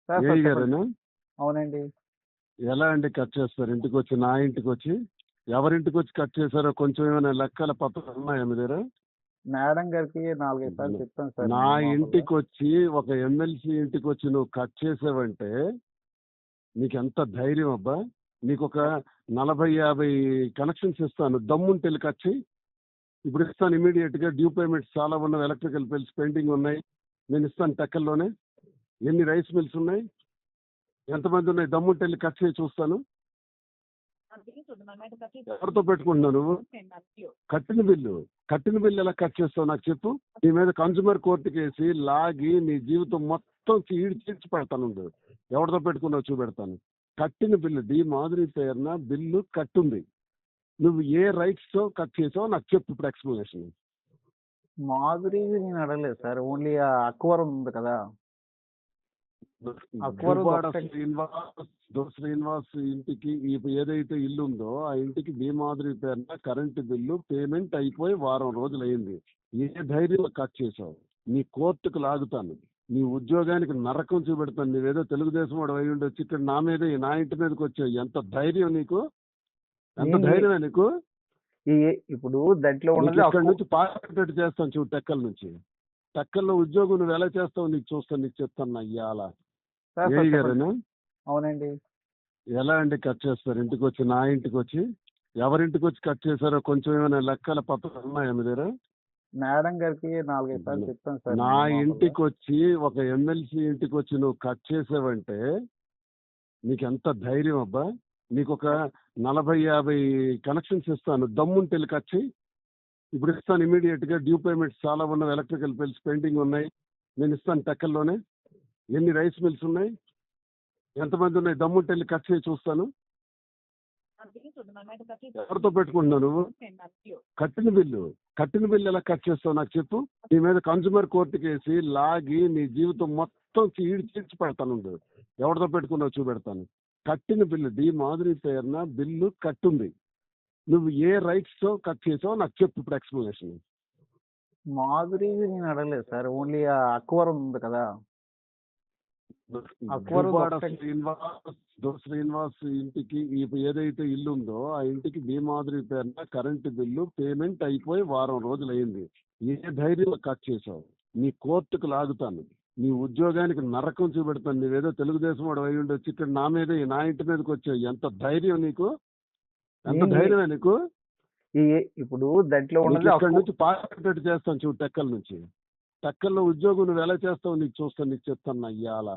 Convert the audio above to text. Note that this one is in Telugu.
సార్ ఏఈ సార్ చెప్పండి. గారేనా? అవునండి. ఎలా అండి కట్ చేస్తారు? ఇంటికొచ్చి, నా ఇంటికొచ్చి? ఎవరింటికొచ్చి కట్ చేశారో కొంచెం ఏమైనా లెక్కల పత్రాలు ఉన్నాయా మీ దగ్గర? మేడం గారికి 4, 5 సార్లు చెప్పాను సార్ నా నేను మామూలుగా. ఇంటికొచ్చి ఒక ఎమ్మెల్సీ ఇంటికొచ్చి నువ్వు కట్ చేసావంటే నీకెంత ధైర్యం అబ్బా? నీకొక 40, 50 కనెక్షన్స్ ఇస్తాను. దమ్ముంటే వెళ్ళి కట్ చెయ్యి. ఇప్పుడు ఇస్తాను ఇమీడియట్‌గా. డ్యూ పేమెంట్స్ చాలా ఉన్నవి. ఎలక్ట్రికల్ బిల్స్ పెండింగ్ ఉన్నాయి. నేను ఇస్తాను టెక్కల్లోనే. ఎన్ని రైస్ మిల్స్ ఉన్నాయి? ఎంతమంది ఉన్నాయి? దమ్ముంటే వెళ్ళి కట్ చేయి చూస్తాను. ఎవరితో పెట్టుకుంటున్నావు నువ్వు? కట్టిన బిల్లు ఎలా కట్ చేస్తావు నాకు చెప్పు. నీ మీద కన్జ్యూమర్ కోర్టు కేసి లాగి నీ జీవితం మొత్తం చీడ్చి పెడతాను ఉండు. ఎవరితో పెట్టుకున్నావు చూపెడతాను. కట్టిన బిల్లు డి మాధురి పేరున బిల్లు కట్టుంది. నువ్వు ఏ రైట్స్ తో కట్ చేసావో నాకు చెప్పు ఇప్పుడు ఎక్స్ప్లెనేషన్. మాధురి నేను అడగలేదు సార్. ఓన్లీ ఆ అక్వరం ఉంది కదా. దువ్వాడ శ్రీనివాస్ ఇంటికి ఏదైతే ఇల్లు ఉందో ఆ ఇంటికి డి మాధురి పేరున కరెంటు బిల్లు పేమెంట్ అయిపోయి వారం రోజులు అయింది. ఏ ధైర్యంలో కట్ చేసావు? నీ కోర్టుకు లాగుతాను. నీ ఉద్యోగానికి నరకం చూపెడతాను. నువ్వేదో తెలుగుదేశం వాడు అయి ఉండొచ్చి ఇక్కడ నా ఇంటి మీదకి వచ్చావు. ఎంత ధైర్యం నీకు? ఎంత ధైర్యమే నీకు? ఇప్పుడు దాంట్లో ఉన్నది ఇక్కడ నుంచి పార్టీ చేస్తాను చూడు. టెక్కల నుంచి టెక్కల్లో ఉద్యోగం నువ్వు ఎలా చేస్తావు నీకు చూస్తాను. నీకు చెప్తాను అయ్యాల. ఏఈ గారేనా? అవునండి. ఎలా అండి కట్ చేస్తారు? ఇంటికొచ్చి, నా ఇంటికొచ్చి? ఎవరింటికొచ్చి కట్ చేశారో కొంచెం ఏమైనా లెక్కల పత్రాలు ఉన్నాయా మీ దగ్గర? మేడం గారికి 4, 5 సార్లు చెప్పాను సార్ నా నేను మామూలుగా. ఇంటికొచ్చి ఒక ఎమ్మెల్సీ ఇంటికొచ్చి నువ్వు కట్ చేసావంటే నీకెంత ధైర్యం అబ్బా? నీకొక 40, 50 కనెక్షన్స్ ఇస్తాను. దమ్ముంటే వెళ్ళి కట్ చెయ్యి. ఇప్పుడు ఇస్తాను ఇమీడియట్‌గా. డ్యూ పేమెంట్స్ చాలా ఉన్నవి. ఎలక్ట్రికల్ బిల్స్ పెండింగ్ ఉన్నాయి. నేను ఇస్తాను టెక్కల్లోనే. ఎన్ని రైస్ మిల్స్ ఉన్నాయి? ఎంతమంది ఉన్నాయి? దమ్ముంటే వెళ్ళి కట్ చేయి చూస్తాను. ఎవరితో పెట్టుకుంటున్నావు నువ్వు? కట్టిన బిల్లు ఎలా కట్ చేస్తావు నాకు చెప్పు. నీ మీద కన్జ్యూమర్ కోర్టు కేసి లాగి నీ జీవితం మొత్తం చీడ్చి పెడతాను ఉండు. ఎవరితో పెట్టుకున్నావు చూపెడతాను. కట్టిన బిల్లు డి మాధురి పేరున బిల్లు కట్టుంది. నువ్వు ఏ రైట్స్ తో కట్ చేసావో నాకు చెప్పు ఇప్పుడు ఎక్స్ప్లెనేషన్. మాధురి నేను అడగలేదు సార్. ఓన్లీ ఆ అక్వరం ఉంది కదా. దువ్వాడ శ్రీనివాస్ ఇంటికి ఏదైతే ఇల్లు ఉందో ఆ ఇంటికి డి మాధురి పేరున కరెంటు బిల్లు పేమెంట్ అయిపోయి వారం రోజులు అయింది. ఏ ధైర్యంలో కట్ చేసావు? నీ కోర్టుకు లాగుతాను. నీ ఉద్యోగానికి నరకం చూపెడతాను. నువ్వేదో తెలుగుదేశం వాడు అయి ఉండొచ్చి ఇక్కడ నా ఇంటి మీదకి వచ్చావు. ఎంత ధైర్యం నీకు? ఎంత ధైర్యమే నీకు? ఇప్పుడు దాంట్లో ఉన్నది ఇక్కడ నుంచి పార్టీ చేస్తాను చూడు. టెక్కల నుంచి టెక్కల్లో ఉద్యోగం నువ్వు ఎలా చేస్తావు నీకు చూస్తాను. నీకు చెప్తాను అయ్యాల.